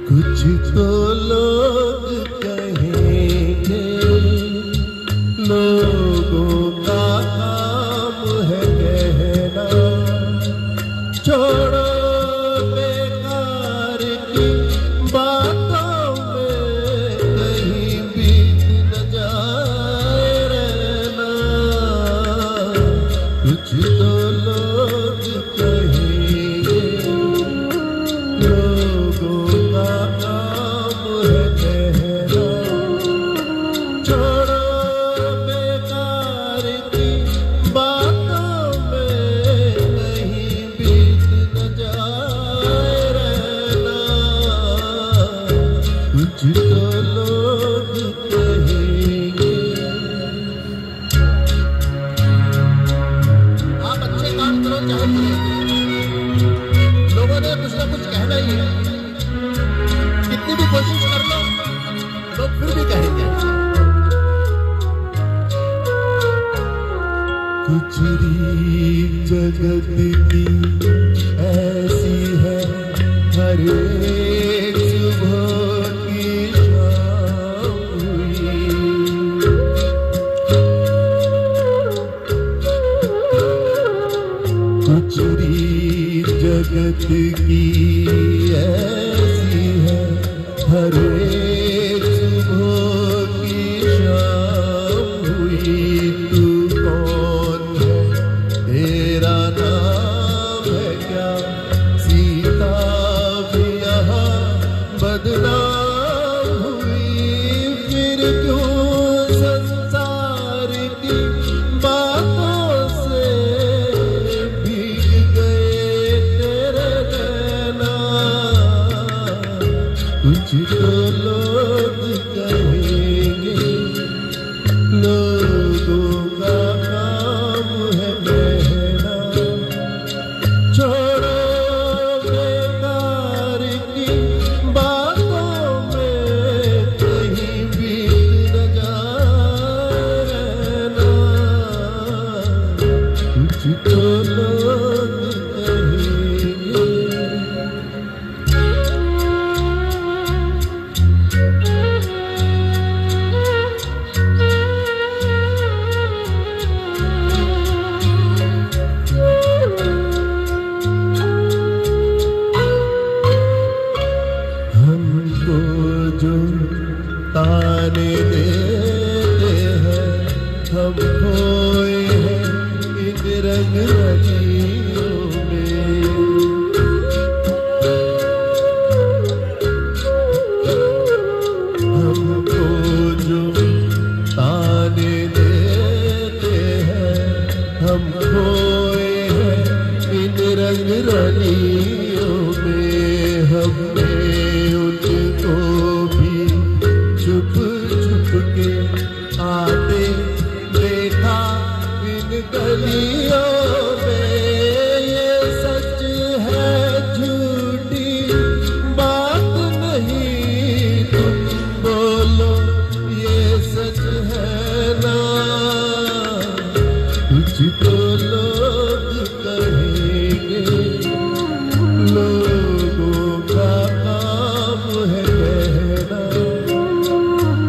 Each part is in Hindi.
कुछ तो लोग कहेंगे, लोगों का काम है कहना। छोड़ो बेकार की बातों में कहीं बीत न जाए रहना। कुछ तो लोग कहेंगे, लोगों का काम है कहना। छोड़ो बेकार की बातों में कहीं बीत न जाए रहना। कुछ तो लोग कहेंगे। आप अच्छे काम करो चाहे बुरे, लोगों ने कुछ ना कुछ कहना ही है। कितनी भी कोशिश कर लो, लोग फिर भी कहेंगे। कुछ रीत जगत की ऐसी है, हर एक सुबह की शाम हुई। कुछ रीत जगत की ऐसी है, हर एक सुबह की शाम हुई। तू कौन है, तेरा नाम है क्या? सीता भी यहाँ बदनाम हुई। फिर क्यों संसार की बातों से भीग गए तेरे नैना। कुछ तो लोग कहेंगे, लोगों का काम है कहना। छोड़ो बेकार की बातों में कहीं बीत न जाए रहना। कुछ तो लोग कहेंगे। हमको जो ताने देते हैं, हम खोए हैं इन रंग रजियों में। हमको जो ताने देते हैं, हम खोए हैं इन रंग रजियों में। हमने उनको भी छुप छुप के आते देखा इन गलियों में। ये सच है झूठी बात नहीं, तुम बोलो ये सच है ना। कुछ तो लोग कहेंगे, लोगों का काम है कहना।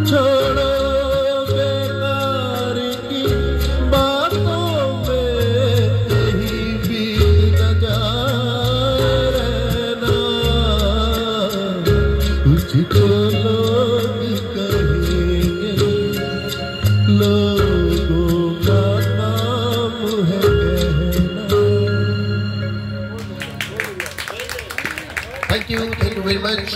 छोड़ो बेकार की बातों में कहीं बीत न जाए रहना। कुछ तो लोग कहेंगे, लोगों का काम है कहना। Thank you very much.